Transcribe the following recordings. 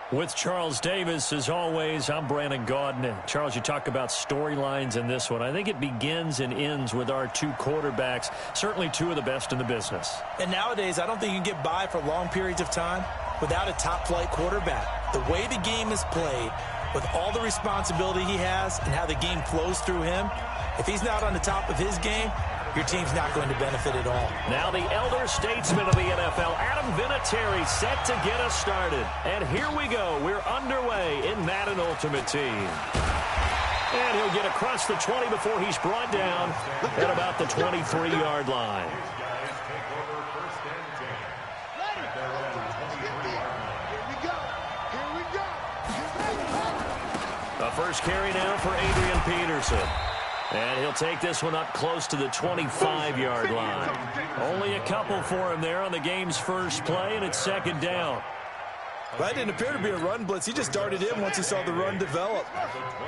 With Charles Davis, as always, I'm Brandon Gaudin. Charles, you talk about storylines in this one. I think it begins and ends with our two quarterbacks, certainly two of the best in the business. And nowadays, I don't think you can get by for long periods of time without a top-flight quarterback. The way the game is played, with all the responsibility he has and how the game flows through him, if he's not on the top of his game, your team's not going to benefit at all. Now the elder statesman of the NFL, Adam Vinatieri, set to get us started. And here we go. We're underway in Madden Ultimate Team. And he'll get across the 20 before he's brought down at about the 23-yard line. A first carry now for Adrian Peterson. And he'll take this one up close to the 25-yard line. Only a couple for him there on the game's first play, and it's second down. That didn't appear to be a run blitz. He just darted in once he saw the run develop.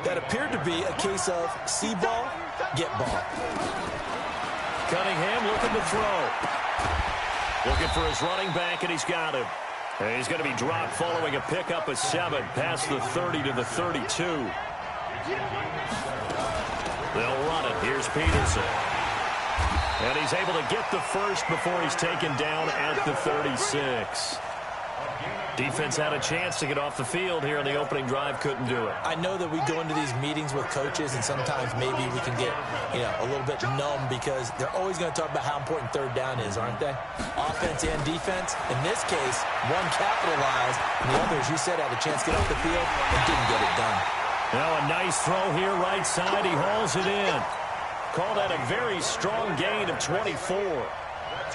That appeared to be a case of see ball, get ball. Cunningham looking to throw. Looking for his running back, and he's got him. And he's going to be dropped following a pickup of 7 past the 30 to the 32. They'll run it. Here's Peterson. And he's able to get the first before he's taken down at the 36. Defense had a chance to get off the field here in the opening drive. Couldn't do it. I know that we go into these meetings with coaches, and sometimes maybe we can get, a little bit numb because they're always going to talk about how important third down is, aren't they? Offense and defense. In this case, one capitalized, and the other, as you said, had a chance to get off the field and didn't get it done. Now a nice throw here right side. He hauls it in. Call that a very strong gain of 24.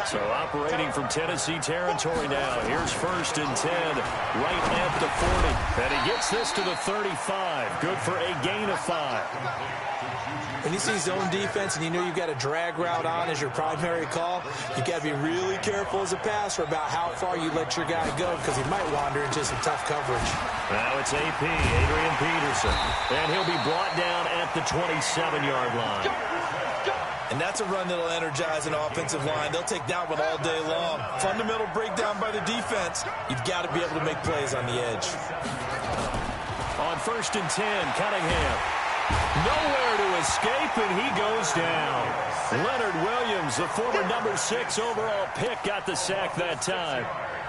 So operating from Tennessee territory now. Here's first and 10 right at the 40. And he gets this to the 35. Good for a gain of 5. When you see zone defense and you know you've got a drag route on as your primary call, you've got to be really careful as a passer about how far you let your guy go because he might wander into some tough coverage. Now it's AP, Adrian Peterson. And he'll be brought down at the 27-yard line. And that's a run that'll energize an offensive line. They'll take that one all day long. Fundamental breakdown by the defense. You've got to be able to make plays on the edge. On first and 10, Cunningham. Nowhere to escape, and he goes down. Leonard Williams, the former number 6 overall pick, got the sack that time.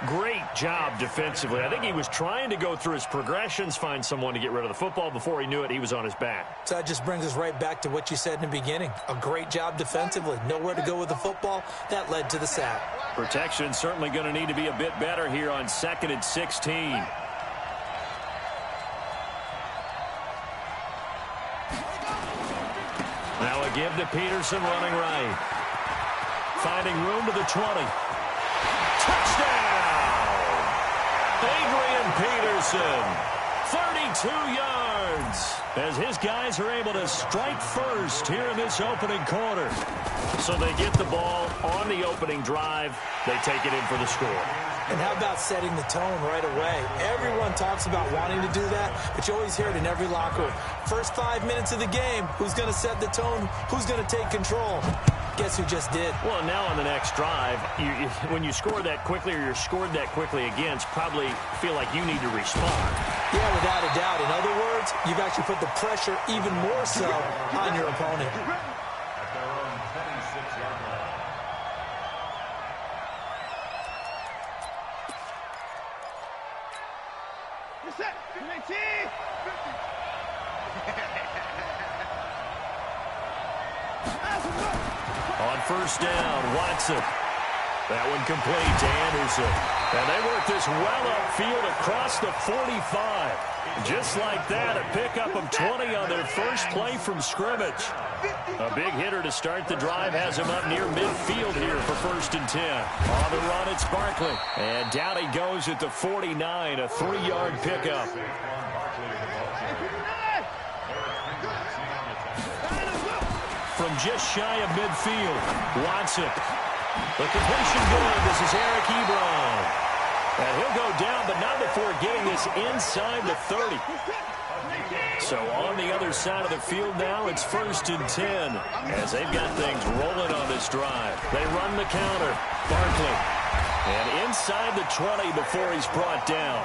Great job defensively. I think he was trying to go through his progressions, find someone to get rid of the football. Before he knew it, he was on his back. So that just brings us right back to what you said in the beginning. A great job defensively. Nowhere to go with the football. That led to the sack. Protection certainly going to need to be a bit better here on 2nd and 16. Now a give to Peterson running right. Finding room to the 20. Touchdown! Adrian Peterson, 32 yards, as his guys are able to strike first here in this opening quarter. So they get the ball on the opening drive. They take it in for the score. And how about setting the tone right away? Everyone talks about wanting to do that, but you always hear it in every locker room. First 5 minutes of the game, who's going to set the tone? Who's going to take control? Guess who just did? Well, now on the next drive, when you score that quickly or you're scored that quickly against, probably feel like you need to respond. Yeah, without a doubt. In other words, you've actually put the pressure even more so on your opponent. On first down, Watson. That one complete to Anderson. And they work this well upfield across the 45. Just like that, a pickup of 20 on their first play from scrimmage. A big hitter to start the drive has him up near midfield here for first and 10. On the run, it's Barkley. And down he goes at the 49, a 3-yard pickup. From just shy of midfield, Watson. The completion good. This is Eric Ebron. And he'll go down, but not before getting this inside the 30. So on the other side of the field now, it's first and 10. As they've got things rolling on this drive. They run the counter. Barkley. And inside the 20 before he's brought down.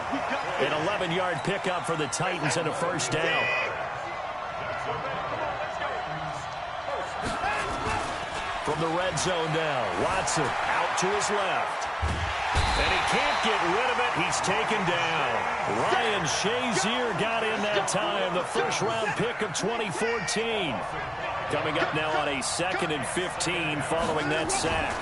An 11-yard pickup for the Titans and a first down. From the red zone now, Watson out to his left. And he can't get rid of it. He's taken down. Ryan Shazier got in that time, the first-round pick of 2014. Coming up now on a 2nd and 15 following that sack.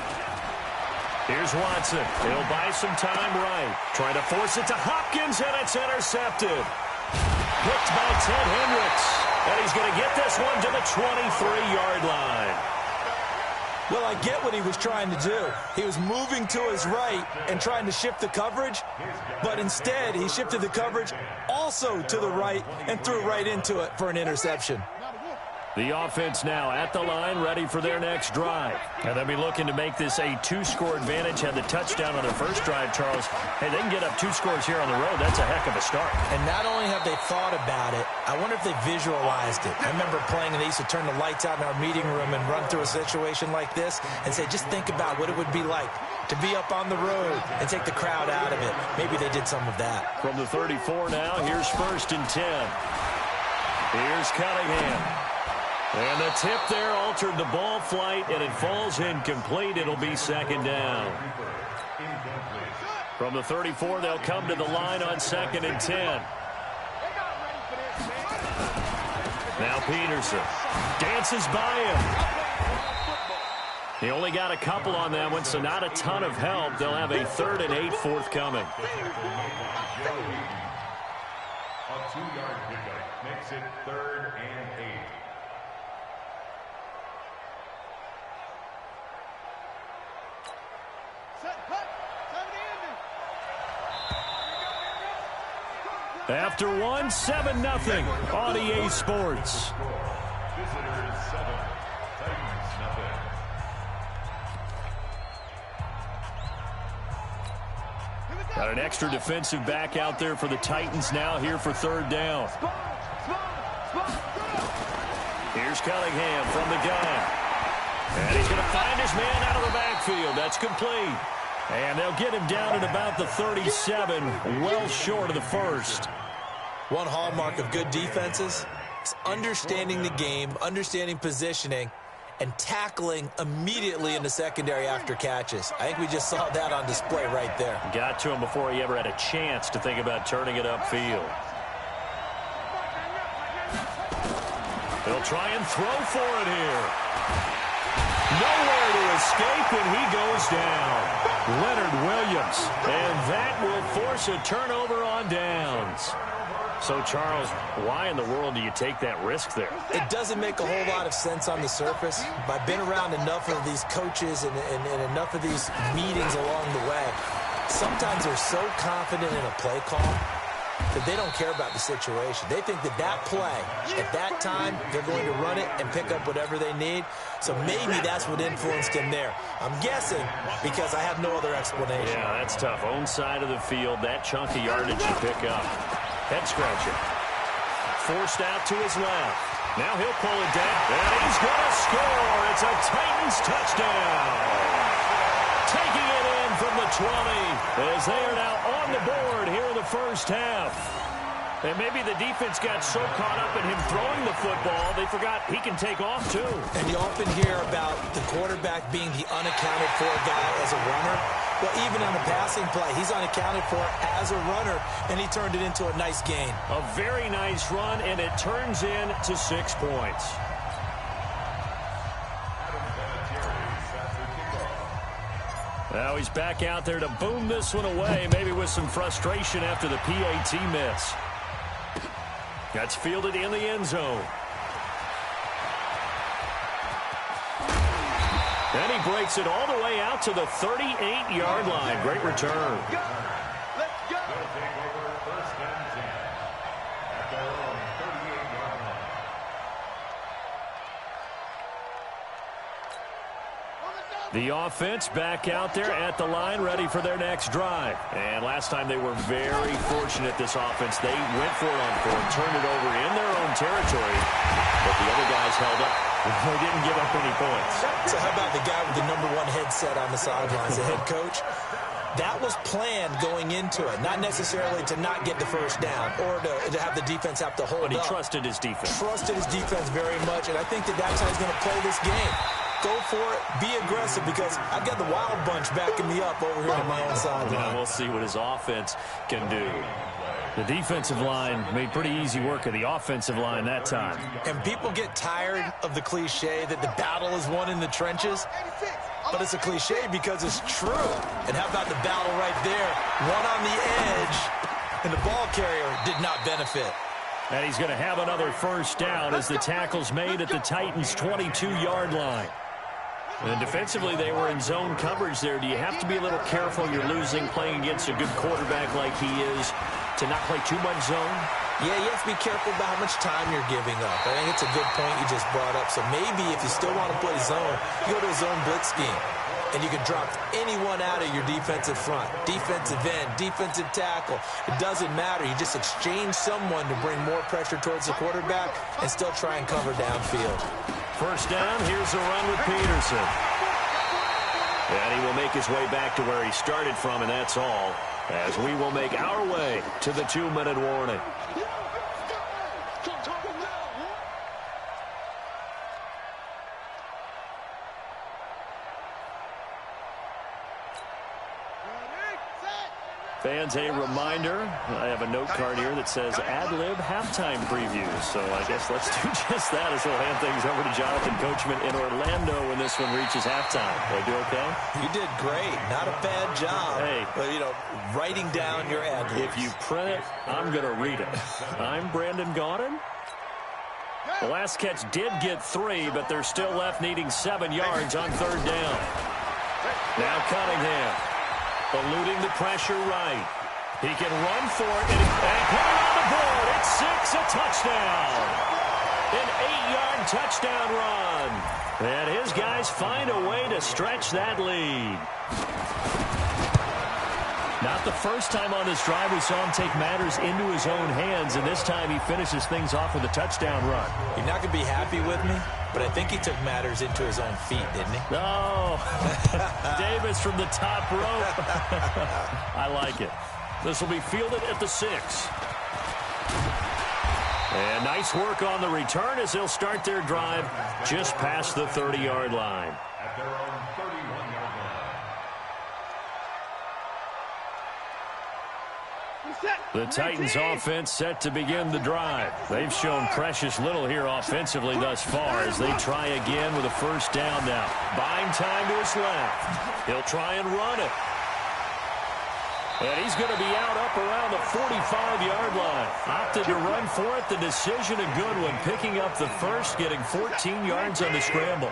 Here's Watson. He'll buy some time right. Trying to force it to Hopkins, and it's intercepted. Picked by Ted Hendricks. And he's going to get this one to the 23-yard line. Well, I get what he was trying to do. He was moving to his right and trying to shift the coverage, but instead he shifted the coverage also to the right and threw right into it for an interception. The offense now at the line, ready for their next drive. And they'll be looking to make this a 2-score advantage. Had the touchdown on their first drive, Charles. Hey, they can get up 2 scores here on the road. That's a heck of a start. And not only have they thought about it, I wonder if they visualized it. I remember playing, and they used to turn the lights out in our meeting room and run through a situation like this and say, just think about what it would be like to be up on the road and take the crowd out of it. Maybe they did some of that. From the 34 now, here's 1st and 10. Here's Cunningham. And the tip there altered the ball flight, and it falls incomplete. It'll be 2nd down. From the 34, they'll come to the line on 2nd and 10. Now Peterson dances by him. He only got a couple on that one, so not a ton of help. They'll have a 3rd and 8 forthcoming. A 2-yard pickup makes it 3rd and 8. After one, 7-0 on EA Sports. Visitors 7, Titans nothing. Got an extra defensive back out there for the Titans now here for 3rd down. Here's Cunningham from the gun. And he's going to find his man out of the backfield. That's complete. And they'll get him down at about the 37, well short of the first. One hallmark of good defenses is understanding the game, understanding positioning, and tackling immediately in the secondary after catches. I think we just saw that on display right there. Got to him before he ever had a chance to think about turning it upfield. They'll try and throw for it here. Nowhere to escape, and he goes down. Leonard Williams, and that will force a turnover on downs. So, Charles, why in the world do you take that risk there? It doesn't make a whole lot of sense on the surface. But I've been around enough of these coaches and enough of these meetings along the way. Sometimes they're so confident in a play call that they don't care about the situation. They think that that play, at that time, they're going to run it and pick up whatever they need. So maybe that's what influenced him there. I'm guessing because I have no other explanation. Yeah, that's tough. Own side of the field, that chunk of yardage to pick up. Head scratcher. Forced out to his left. Now he'll pull it down, and he's going to score. It's a Titans touchdown. Taking it in from the 20 as they are now on the board here in the first half. And maybe the defense got so caught up in him throwing the football, they forgot he can take off too. And you often hear about the quarterback being the unaccounted for guy as a runner. Well, even in the passing play, he's unaccounted for as a runner, and he turned it into a nice gain. A very nice run, and it turns into 6 points. Now he's back out there to boom this one away, maybe with some frustration after the PAT miss. That's fielded in the end zone. And he breaks it all the way out to the 38-yard line. Great return. The offense back out there at the line, ready for their next drive. And last time they were very fortunate, this offense. They went for it on 4th, turned it over in their own territory, but the other guys held up. They didn't give up any points. So how about the guy with the #1 headset on the sidelines, the head coach? That was planned going into it, not necessarily to not get the first down or to have the defense have to hold up. But he trusted his defense. Trusted his defense very much, and I think that's how he's going to play this game. Go for it, be aggressive, because I've got the wild bunch backing me up over here on my own sideline. Yeah, we'll see what his offense can do. The defensive line made pretty easy work of the offensive line that time. And people get tired of the cliche that the battle is won in the trenches. But it's a cliche because it's true. And how about the battle right there? One on the edge, and the ball carrier did not benefit. And he's going to have another first down as the tackle's made at the Titans' 22-yard line. And defensively, they were in zone coverage there. Do you have to be a little careful? You're losing playing against a good quarterback like he is to not play too much zone? Yeah, you have to be careful about how much time you're giving up. I think it's a good point you just brought up. So maybe if you still want to play zone, you go to a zone blitz scheme. And you can drop anyone out of your defensive front. Defensive end, defensive tackle. It doesn't matter. You just exchange someone to bring more pressure towards the quarterback and still try and cover downfield. First down, here's a run with Peterson. And he will make his way back to where he started from, and that's all, as we will make our way to the 2-minute warning. Fans, a reminder, I have a note card here that says ad-lib halftime previews. So I guess let's do just that as we'll hand things over to Jonathan Coachman in Orlando when this one reaches halftime. Did I do okay? You did great. Not a bad job. Hey. But, you know, writing down your ad-libs. If you print it, I'm going to read it. I'm Brandon Gaudin. The last catch did get 3, but they're still left needing 7 yards on third down. Now Cunningham. Eluding the pressure right. He can run for it and put it on the board. It's 6, a touchdown. An 8-yard touchdown run. And his guys find a way to stretch that lead. Not the first time on this drive we saw him take matters into his own hands, and this time he finishes things off with a touchdown run. You're not going to be happy with me, but I think he took matters into his own feet, didn't he? No. Davis from the top rope. I like it. This will be fielded at the 6. And nice work on the return as they'll start their drive just past the 30-yard line. At their own 31-yard line. The Titans offense set to begin the drive. They've shown precious little here offensively thus far as they try again with a first down now. Buying time to his left. He'll try and run it. And he's going to be out up around the 45-yard line. Opted to run for it. The decision a good one. Picking up the first, getting 14 yards on the scramble.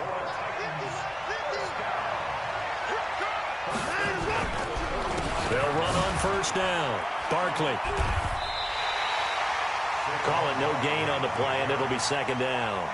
They'll run on first down. Barkley. Call it no gain on the play, and it'll be second down.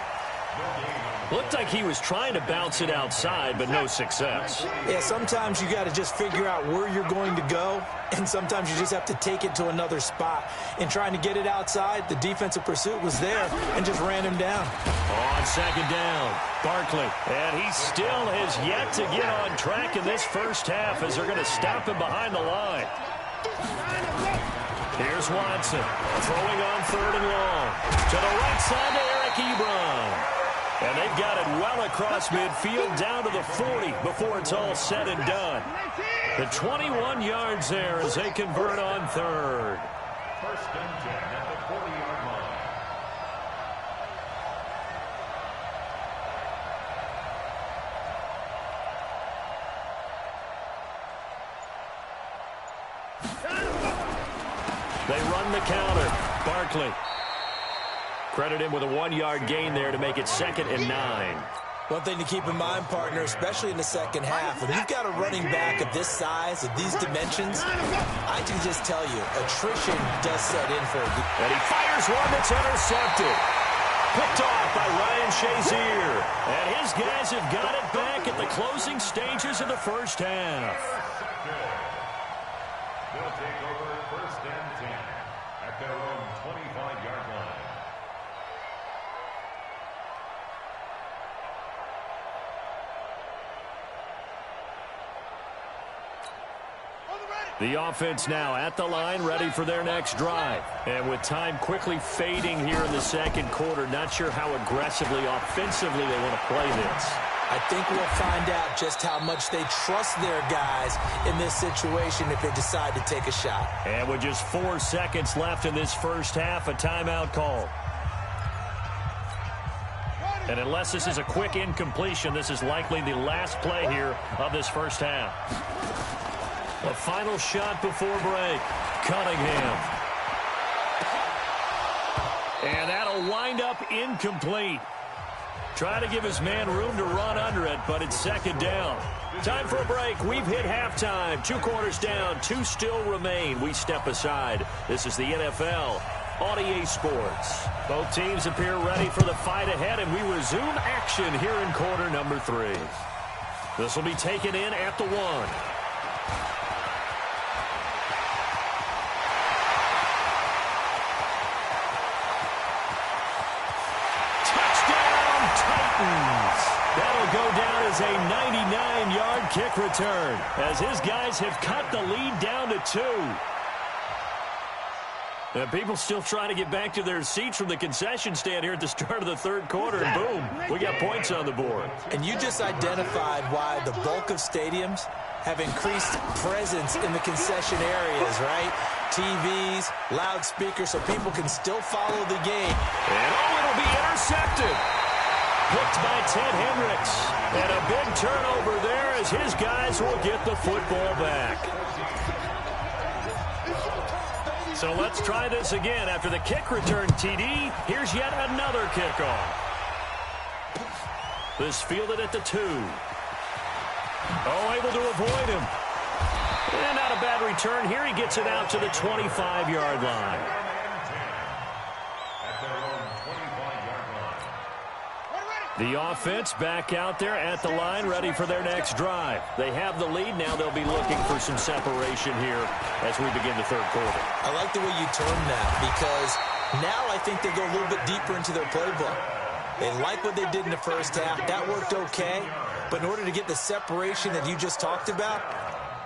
Looked like he was trying to bounce it outside, but no success. Yeah, sometimes you got to just figure out where you're going to go, and sometimes you just have to take it to another spot. In trying to get it outside, the defensive pursuit was there and just ran him down. On second down, Barkley. And he still has yet to get on track in this first half as they're going to stop him behind the line. Here's Watson, throwing on third and long. To the right side to Eric Ebron. And they've got it well across midfield down to the 40 before it's all said and done. The 21 yards there as they convert on third. First and 10 at the 40-yard line. They run the counter. Barkley. Credit him with a 1-yard gain there to make it 2nd and 9. One thing to keep in mind, partner, especially in the second half, when you've got a running back of this size, of these dimensions, I can just tell you, attrition does set in for a good. And he fires one that's intercepted. Picked off by Ryan Shazier. And his guys have got it back at the closing stages of the first half. They'll take over first and 10 at their own 25-yard line. The offense now at the line, ready for their next drive. And with time quickly fading here in the second quarter, not sure how aggressively, offensively they want to play this. I think we'll find out just how much they trust their guys in this situation if they decide to take a shot. And with just 4 seconds left in this first half, a timeout call. And unless this is a quick incompletion, this is likely the last play here of this first half. A final shot before break. Cunningham. And that'll wind up incomplete. Try to give his man room to run under it, but it's second down. Time for a break. We've hit halftime. 2 quarters down, 2 still remain. We step aside. This is the NFL on EA Sports. Both teams appear ready for the fight ahead, and we resume action here in quarter number 3. This will be taken in at the 1. That'll go down as a 99-yard kick return as his guys have cut the lead down to 2. And people still trying to get back to their seats from the concession stand here at the start of the third quarter, and boom, we got points on the board. And you just identified why the bulk of stadiums have increased presence in the concession areas, right? TVs, loudspeakers, so people can still follow the game. And it'll be intercepted. Picked by Ted Hendricks. And a big turnover there as his guys will get the football back. So let's try this again. After the kick return TD, here's yet another kickoff. This fielded at the 2. Oh, able to avoid him. And not a bad return here. He gets it out to the 25-yard line. The offense back out there at the line, ready for their next drive. They have the lead. Now they'll be looking for some separation here as we begin the third quarter. I like the way you term that because now I think they go a little bit deeper into their playbook. They like what they did in the first half. That worked okay. But in order to get the separation that you just talked about,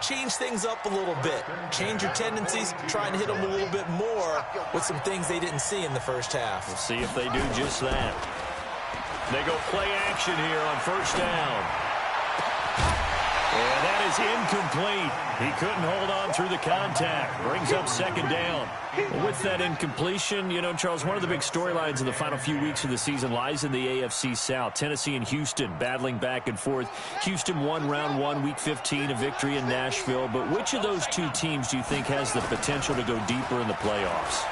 change things up a little bit. Change your tendencies, try and hit them a little bit more with some things they didn't see in the first half. We'll see if they do just that. They go play action here on first down. And that is incomplete. He couldn't hold on through the contact. Brings up second down. With that incompletion, you know, Charles, one of the big storylines in the final few weeks of the season lies in the AFC South. Tennessee and Houston battling back and forth. Houston won round 1, week 15, a victory in Nashville. But which of those 2 teams do you think has the potential to go deeper in the playoffs?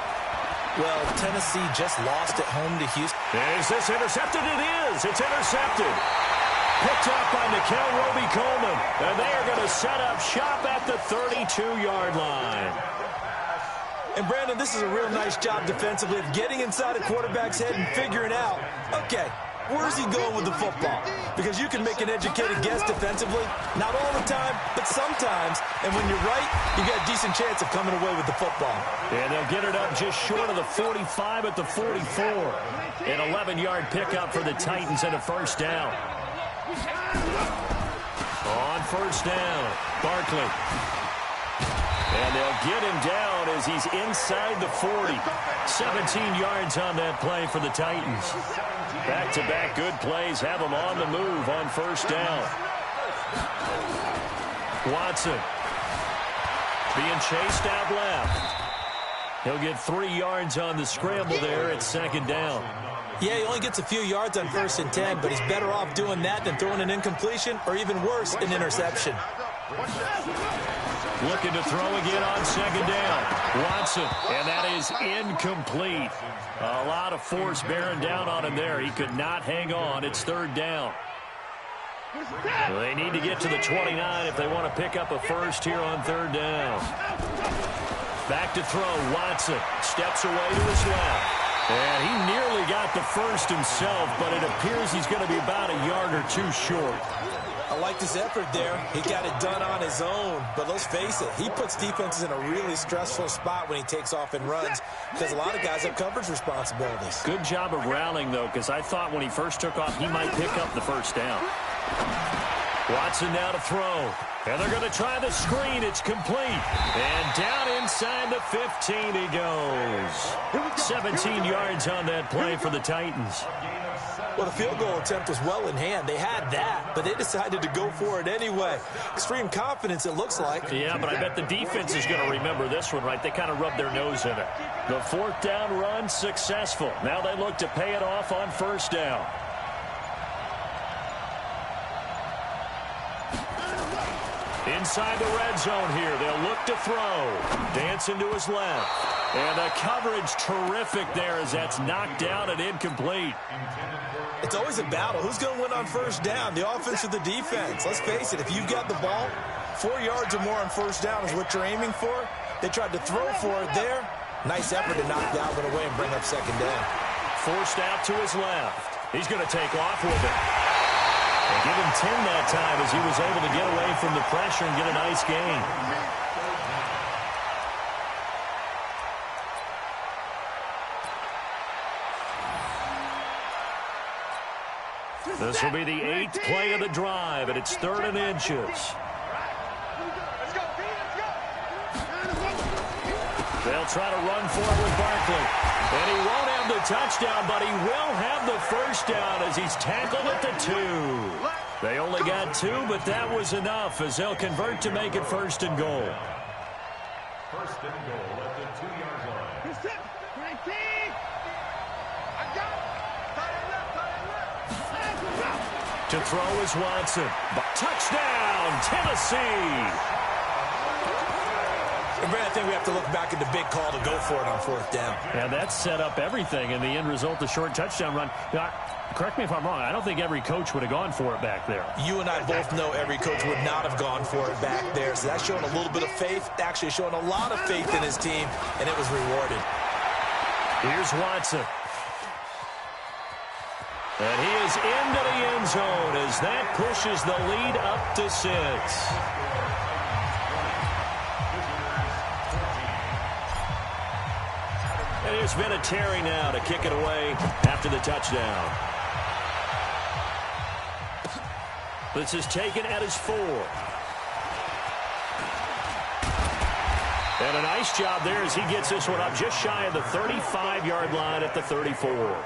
Well, Tennessee just lost at home to Houston. Is this intercepted? It is. It's intercepted. Picked up by Nickel Roby-Coleman. And they are going to set up shop at the 32-yard line. And, Brandon, this is a real nice job defensively of getting inside a quarterback's head and figuring out, okay, where's he going with the football? Because you can make an educated guess defensively. Not all the time, but sometimes. And when you're right, you got a decent chance of coming away with the football. And they'll get it up just short of the 45 at the 44. An 11-yard pickup for the Titans and a first down. On first down, Barkley. And they'll get him down as he's inside the 40. 17 yards on that play for the Titans. Back-to-back good plays have them on the move on first down. Watson being chased out left. He'll get 3 yards on the scramble there at second down. Yeah, he only gets a few yards on 1st and 10, but he's better off doing that than throwing an incompletion or even worse, an interception. Looking to throw again on second down. Watson, and that is incomplete. A lot of force bearing down on him there. He could not hang on. It's third down. They need to get to the 29 if they want to pick up a first here on third down. Back to throw. Watson steps away to his left. And he nearly got the first himself, but it appears he's going to be about a yard or 2 short. I like this effort there. He got it done on his own. But let's face it, he puts defenses in a really stressful spot when he takes off and runs because a lot of guys have coverage responsibilities. Good job of rallying, though, because I thought when he first took off, he might pick up the first down. Watson now to throw. And they're going to try the screen. It's complete. And down inside the 15 he goes. 17 yards on that play for the Titans. Well, the field goal attempt was well in hand. They had that, but they decided to go for it anyway. Extreme confidence, it looks like. Yeah, but I bet the defense is going to remember this one, right? They kind of rubbed their nose in it. The fourth down run successful. Now they look to pay it off on first down. Inside the red zone here. They'll look to throw. Dancing to his left. And the coverage terrific there as that's knocked down and incomplete. It's always a battle. Who's going to win on first down, the offense or the defense? Let's face it, if you've got the ball, 4 yards or more on first down is what you're aiming for. They tried to throw for it there. Nice effort to knock that one away and bring up second down. Forced out to his left. He's going to take off with it. And give him 10 that time as he was able to get away from the pressure and get a nice gain. This will be the 8th play of the drive, and it's 3rd and inches. They'll try to run for it with Barkley. And he won't have the touchdown, but he will have the first down as he's tackled at the 2. They only got 2, but that was enough as they'll convert to make it 1st and goal. 1st and goal at the 2-yard line. To throw is Watson. Touchdown, Tennessee! And Brad, I think we have to look back at the big call to go for it on 4th down. Yeah, that set up everything in the end result, the short touchdown run. Correct me if I'm wrong. I don't think every coach would have gone for it back there. You and I both know every coach would not have gone for it back there. So that's showing a little bit of faith, actually showing a lot of faith in his team, and it was rewarded. Here's Watson. And he is into the end zone as that pushes the lead up to 6. And there's been a Terry now to kick it away after the touchdown. This is taken at his 4. And a nice job there as he gets this one up just shy of the 35-yard line at the 34.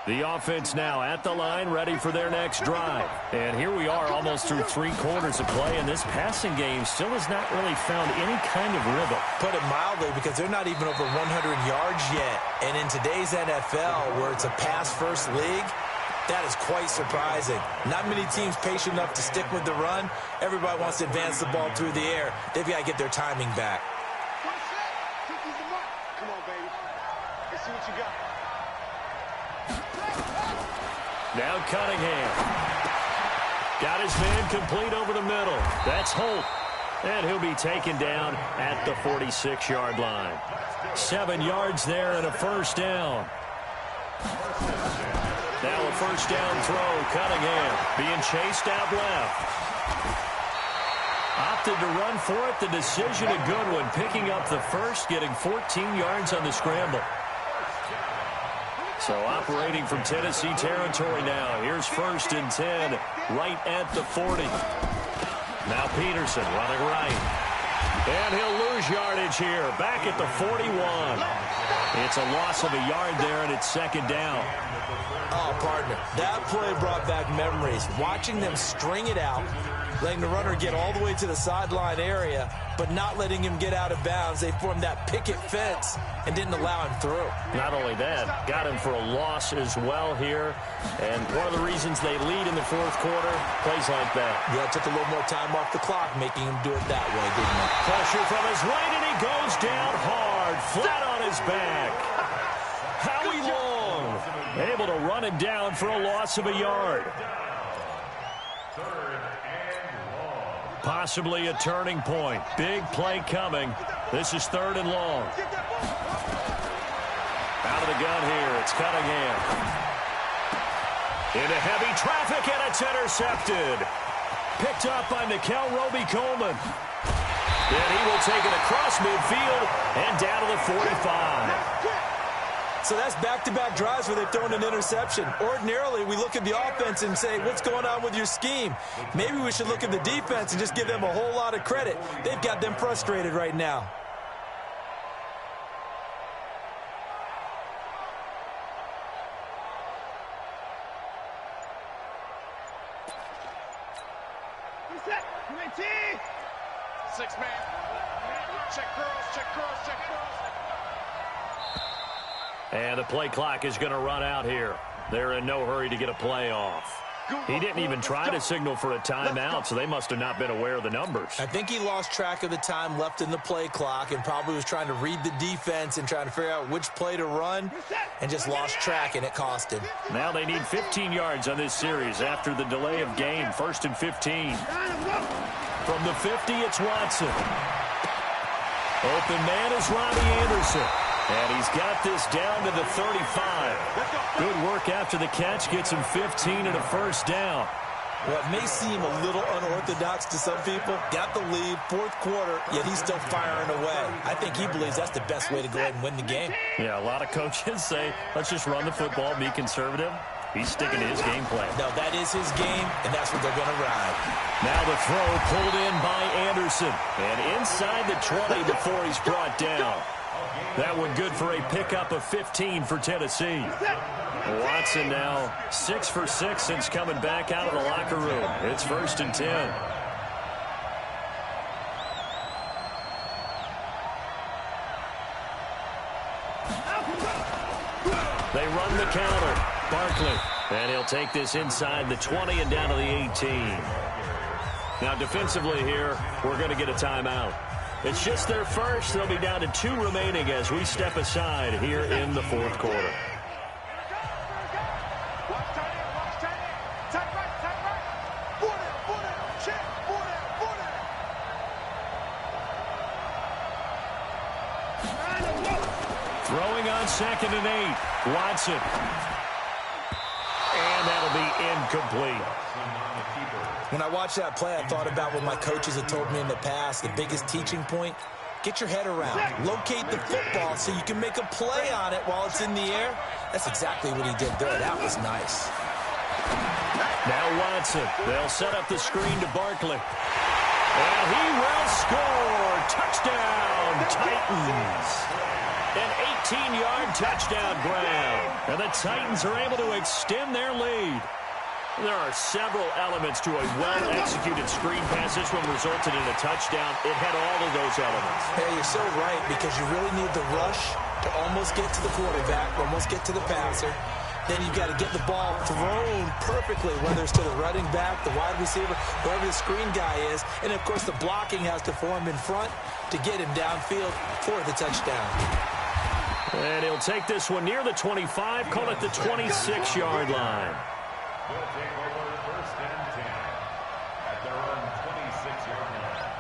The offense now at the line, ready for their next drive. And here we are almost through 3 quarters of play, and this passing game still has not really found any kind of rhythm. Put it mildly, because they're not even over 100 yards yet. And in today's NFL, where it's a pass-first league, that is quite surprising. Not many teams patient enough to stick with the run. Everybody wants to advance the ball through the air. They've got to get their timing back. Come on, baby. Let's see what you got. Now Cunningham. Got his man complete over the middle. That's Holt. And he'll be taken down at the 46-yard line. 7 yards there and a first down. Now a first down throw. Cunningham being chased out left. Opted to run for it. The decision a good one. Picking up the first, getting 14 yards on the scramble. So operating from Tennessee territory now. Here's 1st and 10 right at the 40. Now Peterson running right. And he'll lose yardage here. Back at the 41. It's a loss of a yard there, and it's 2nd down. Oh, partner, that play brought back memories. Watching them string it out, letting the runner get all the way to the sideline area, but not letting him get out of bounds. They formed that picket fence and didn't allow him through. Not only that, got him for a loss as well here. And one of the reasons they lead in the 4th quarter, plays like that. Yeah, it took a little more time off the clock, making him do it that way, didn't it? Pressure from his right, and he goes down hard, flat on his back. Howie Long able to run him down for a loss of a yard. Possibly a turning point. Big play coming. This is 3rd and long. Out of the gun here, it's Cunningham. Into heavy traffic, and it's intercepted. Picked up by Nikel Roby-Coleman. And he will take it across midfield and down to the 45. So that's back-to-back drives where they've thrown an interception. Ordinarily, we look at the offense and say, what's going on with your scheme? Maybe we should look at the defense and just give them a whole lot of credit. They've got them frustrated right now. Six man. Check girls, check girls, check girls. And the play clock is going to run out here. They're in no hurry to get a play off. He didn't even try to signal for a timeout, so they must have not been aware of the numbers. I think he lost track of the time left in the play clock and probably was trying to read the defense and trying to figure out which play to run and just lost track, and it cost him. Now they need 15 yards on this series after the delay of game. 1st and 15. From the 50, it's Watson. Open man is Robbie Anderson. And he's got this down to the 35. Good work after the catch. Gets him 15 and a first down. Well, it may seem a little unorthodox to some people. Got the lead, 4th quarter, yet he's still firing away. I think he believes that's the best way to go ahead and win the game. Yeah, a lot of coaches say, let's just run the football, be conservative. He's sticking to his game plan. No, that is his game, and that's what they're going to ride. Now the throw pulled in by Anderson. And inside the 20 before he's brought down. That one good for a pickup of 15 for Tennessee. Watson now 6 for 6 since coming back out of the locker room. It's 1st and 10. They run the counter. Barkley. And he'll take this inside the 20 and down to the 18. Now defensively here, we're going to get a timeout. It's just their first. They'll be down to 2 remaining as we step aside here in the 4th quarter. Throwing on 2nd and 8. Watson. And that'll be incomplete. When I watched that play, I thought about what my coaches had told me in the past. The biggest teaching point, get your head around. Locate the football so you can make a play on it while it's in the air. That's exactly what he did there. That was nice. Now Watson. They'll set up the screen to Barkley. And he will score. Touchdown, Titans. An 18-yard touchdown grab. And the Titans are able to extend their lead. There are several elements to a well-executed screen pass. This one resulted in a touchdown. It had all of those elements. Hey, you're so right, because you really need the rush to almost get to the quarterback, almost get to the passer. Then you've got to get the ball thrown perfectly, whether it's to the running back, the wide receiver, wherever the screen guy is. And, of course, the blocking has to form in front to get him downfield for the touchdown. And he'll take this one near the 25, call it the 26-yard line. Will take over 1st and 10 at their own 26-yard line.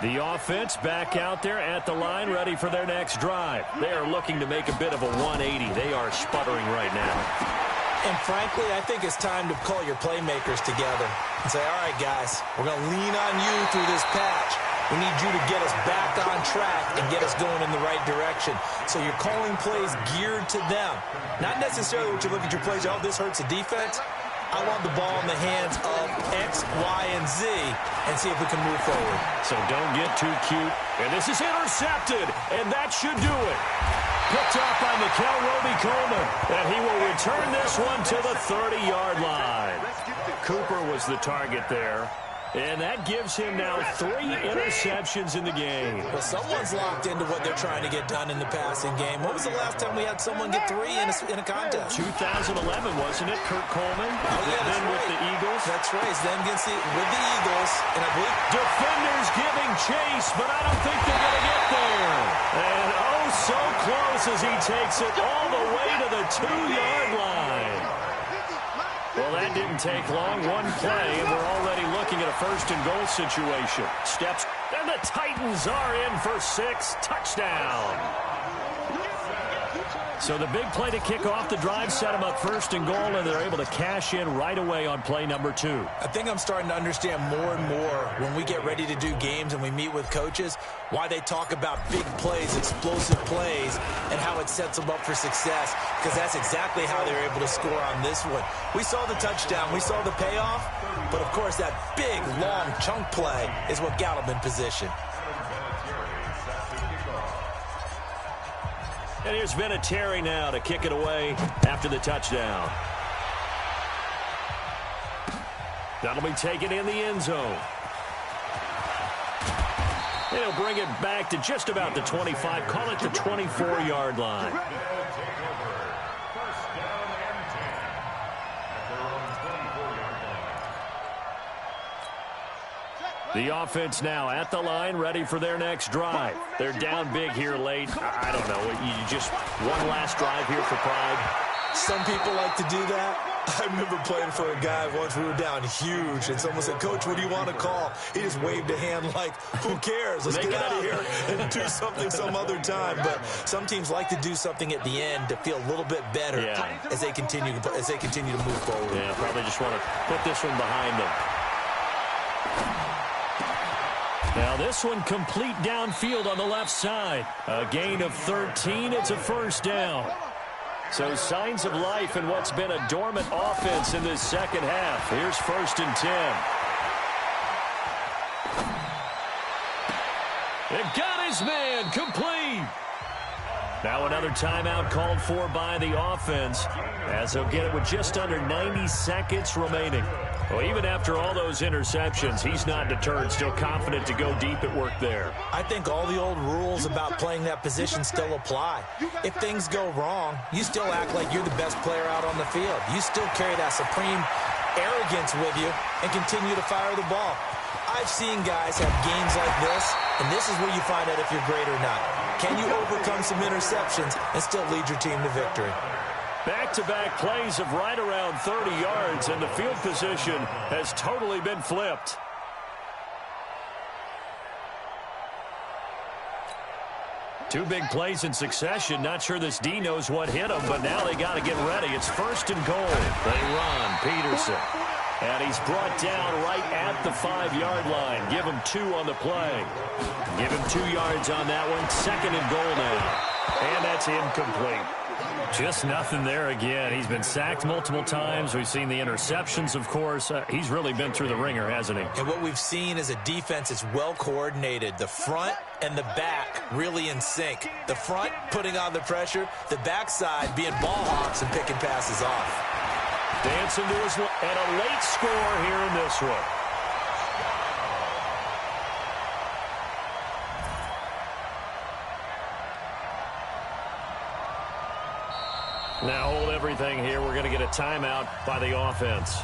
The offense back out there at the line, ready for their next drive. They are looking to make a bit of a 180. They are sputtering right now. And frankly, I think it's time to call your playmakers together and say, all right, guys, we're going to lean on you through this patch. We need you to get us back on track and get us going in the right direction. So you're calling plays geared to them. Not necessarily what you look at your plays, oh, this hurts the defense. I want the ball in the hands of X, Y, and Z and see if we can move forward. So don't get too cute. And this is intercepted, and that should do it. Picked up by Mikel Roby-Coleman, and he will return this one to the 30-yard line. Cooper was the target there. And that gives him now 3 interceptions in the game. Well, someone's locked into what they're trying to get done in the passing game. When was the last time we had someone get 3 in a contest? 2011, wasn't it? Kurt Coleman. Oh, yeah, then right. with the Eagles. That's right. It's them against with the Eagles. And I believe defenders giving chase, but I don't think they're going to get there. And oh, so close as he takes it all the way to the 2-yard line. Well, that didn't take long. One play, and we're already looking at a 1st and goal situation. Steps, and the Titans are in for 6. Touchdown. So the big play to kick off the drive set them up first and goal, and they're able to cash in right away on play number 2. I think I'm starting to understand more and more when we get ready to do games and we meet with coaches why they talk about big plays, explosive plays, and how it sets them up for success, because that's exactly how they were able to score on this one. We saw the touchdown. We saw the payoff, but, of course, that big, long chunk play is what got them in position. And here's Vinatieri now to kick it away after the touchdown. That'll be taken in the end zone. And he'll bring it back to just about the 25, call it the 24-yard line. The offense now at the line, ready for their next drive. They're down big here late. I don't know. You just one last drive here for pride. Some people like to do that. I remember playing for a guy once. We were down huge, and someone said, "Coach, what do you want to call?" He just waved a hand like, who cares? Let's get out of here and do something some other time. But some teams like to do something at the end to feel a little bit better as they continue to move forward. Yeah, probably just want to put this one behind them. Now this one complete downfield on the left side. A gain of 13. It's a first down. So signs of life in what's been a dormant offense in this second half. Here's 1st and 10. It got his man complete. Now another timeout called for by the offense, as they'll get it with just under 90 seconds remaining. Well, even after all those interceptions, he's not deterred, still confident to go deep at work there. I think all the old rules about playing that position still apply. If things go wrong, you still act like you're the best player out on the field. You still carry that supreme arrogance with you and continue to fire the ball. I've seen guys have games like this, and this is where you find out if you're great or not. Can you overcome some interceptions and still lead your team to victory? Back-to-back plays of right around 30 yards, and the field position has totally been flipped. Two big plays in succession. Not sure this D knows what hit him, but now they got to get ready. It's 1st and goal. They run. Peterson. And he's brought down right at the 5-yard line. Give him 2 on the play. Give him 2 yards on that one. 2nd and goal now. And that's incomplete. Just nothing there again. He's been sacked multiple times. We've seen the interceptions, of course. He's really been through the ringer, hasn't he? And what we've seen is a defense that's well coordinated. The front and the back really in sync. The front putting on the pressure. The backside being ball hawks and picking passes off. Dancing to his and a late score here in this one. Now hold everything here. We're going to get a timeout by the offense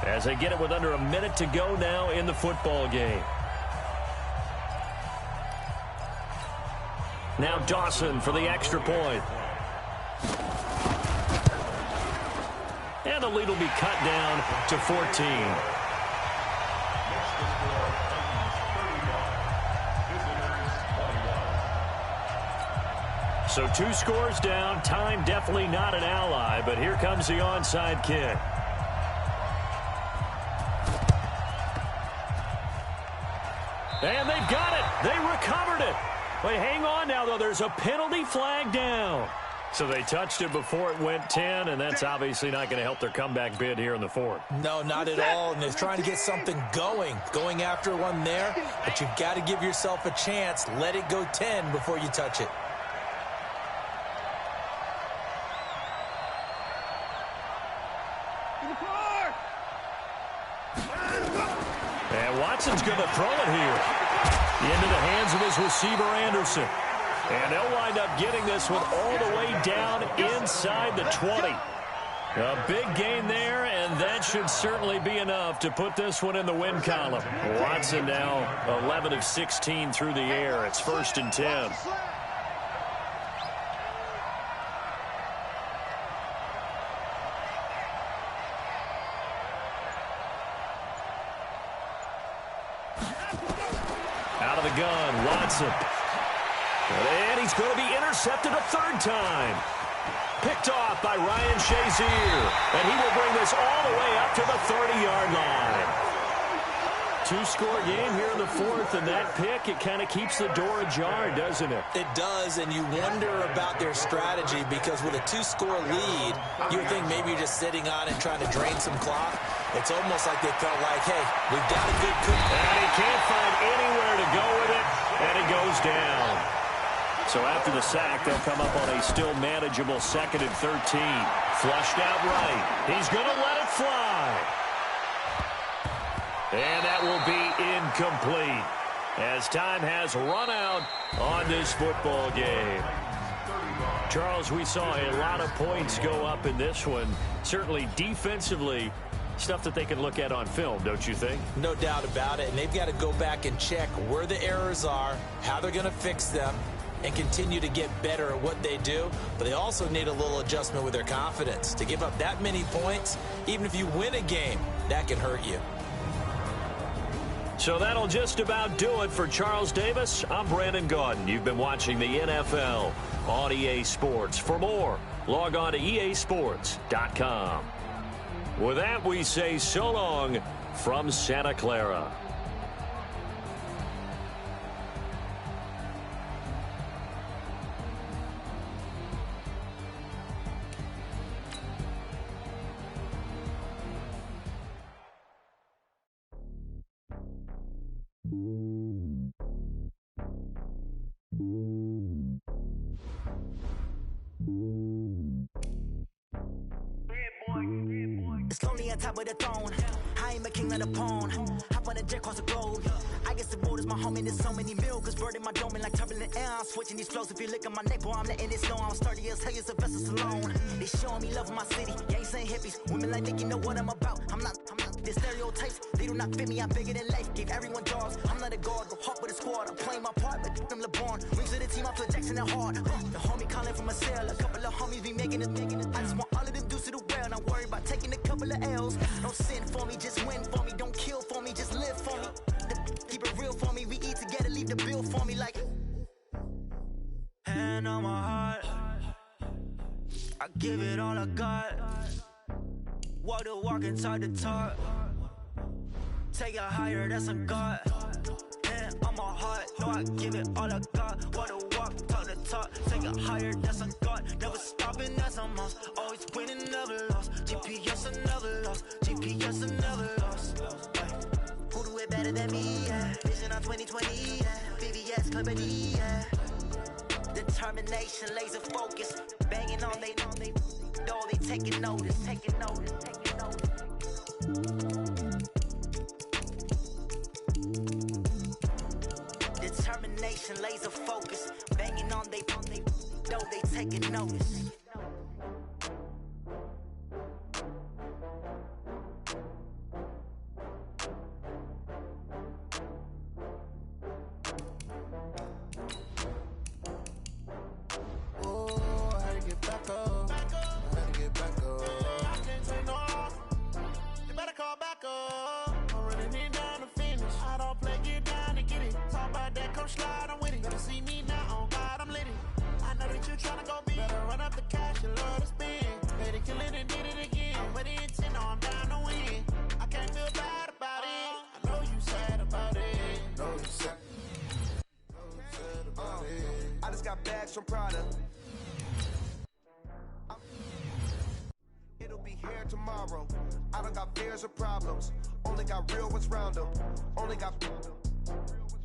as they get it with under a minute to go now in the football game. Now Dawson for the extra point. And the lead will be cut down to 14. So 2 scores down. Time definitely not an ally, but here comes the onside kick. And they've got it. They recovered it. Wait, hang on now, though. There's a penalty flag down. So they touched it before it went 10, and that's obviously not going to help their comeback bid here in the 4th. No, not at all. And they're trying to get something going after one there. But you've got to give yourself a chance. Let it go 10 before you touch it. And Watson's going to throw it here into the hands of his receiver, Anderson. And they'll wind up getting this one all the way down inside the 20. A big gain there, and that should certainly be enough to put this one in the win column. Watson now 11 of 16 through the air. It's 1st and 10. Out of the gun, Watson. And he's going to be intercepted a 3rd time. Picked off by Ryan Shazier. And he will bring this all the way up to the 30-yard line. Two-score game here in the fourth, and that pick, it kind of keeps the door ajar, doesn't it? It does, and you wonder about their strategy because with a two-score lead, you would think maybe you're just sitting on it trying to drain some clock. It's almost like they felt like, hey, we've got a good cook. And he can't find anywhere to go with it, and it goes down. So after the sack, they'll come up on a still manageable 2nd and 13. Flushed out right. He's going to let it fly. And that will be incomplete as time has run out on this football game. Charles, we saw a lot of points go up in this one. Certainly defensively, stuff that they can look at on film, don't you think? No doubt about it. And they've got to go back and check where the errors are, how they're going to fix them, and continue to get better at what they do. But they also need a little adjustment with their confidence. To give up that many points, even if you win a game, that can hurt you. So that'll just about do it for Charles Davis. I'm Brandon Gaudin. You've been watching the NFL on EA Sports. For more, log on to easports.com. With that, we say so long from Santa Clara. It's lonely on top of the throne. I am a king of the pawn. Hop on a jet across the globe. I guess the road is my home and there's so many milkers burning my dome like turbulent air. I'm switching these flows. If you look at my neck, boy, I'm letting it slow. I'm sturdy as hell, it's a vessel alone. They showing me love in my city. Gangs ain't hippies. Women like Nick, you know what I'm about. I'm not. The stereotypes, they do not fit me. I'm bigger than life. Gave everyone dogs. I'm not a guard. Go hard with a squad. I'm playing my part, but I'm LeBron. Wings of the team, I play Jackson and hard. The homie calling from a cell. A couple of homies be making it. I just want all of them dudes to do well. Not worry about taking a couple of L's. Don't sin for me, just win for me. Don't kill for me, just live for me. Keep it real for me. We eat together, leave the bill for me like. Hand on my heart. I give it all I got. Walk the walk and talk the talk. Take it higher, that's a God. Hand on my heart, no, I give it all I got. Walk the walk, talk the talk. Take it higher, that's a God. Never stopping, that's a must. Always winning, never lost. GPS, I never lost. GPS, I never lost. Who do it better than me? Yeah. Vision on 2020. Yeah. VVS company. Yeah. Determination, laser focus. Banging on they door, they taking notice, taking notice, taking notice. Determination, laser focus. Banging on they door, they taking notice. Slide, I'm with it. Better see me now, on God, I'm lit it. I know that you tryna go big. Better run up the cash, you love to spend. Better kill it and did it again. I'm with it, intent, no, I'm down to win. I can't feel bad about it. I know you sad about it. Know you sad about it. I just got bags from Prada. It'll be here tomorrow. I don't got fears or problems. Only got real ones round them. Only got.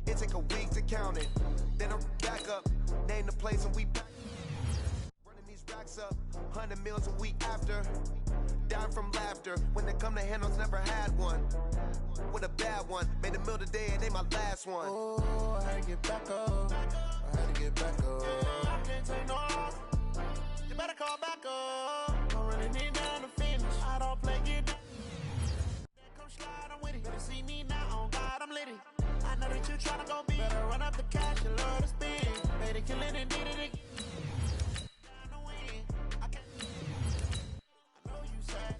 It take a week to count it. Then I'm back up. Name the place and we back. Running these racks up. 100 meals a week after. Down from laughter. When they come to handles, never had one. With a bad one. Made a meal today and they my last one. Oh, I had to get back up. I had to get back up. I can't take no off. You better call back up. I'm running it down to finish. I don't play get down. Come slide, I'm with it. Better see me now, on God, I'm lit it. I know that you tryna go big. Better run up the cash, you love to spend. Better kill it and did it again. Down to win. I know you sad.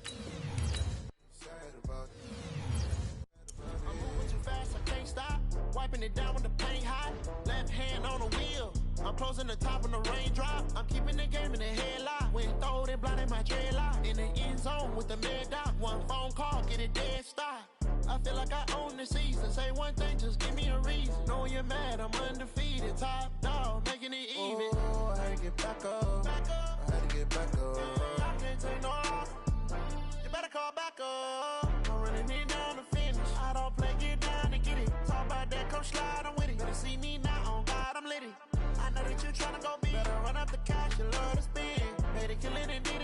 Sad about it. I'm moving too fast, I can't stop. Wiping it down when the paint hot. Left hand on the wheel. I'm closing the top when the raindrop. I'm keeping the game in the headlock. went throwed and blinded my dreadlock. In the end zone with the mad dot. One phone call, get a dead stop. I feel like I own the season. Say one thing, just give me a reason. Knowing you're mad, I'm undefeated. Top dog, making it even. Oh, I had to get back up. Back up. I had to get back up. I can't take no loss. You better call back up. I'm running it down to finish. I don't play, get down to get it. Talk about that, come slide, I'm with it. Better see me now, on God, I'm litty. I know that you tryna go big. Better run up the cash, you love to spend. Better kill it and need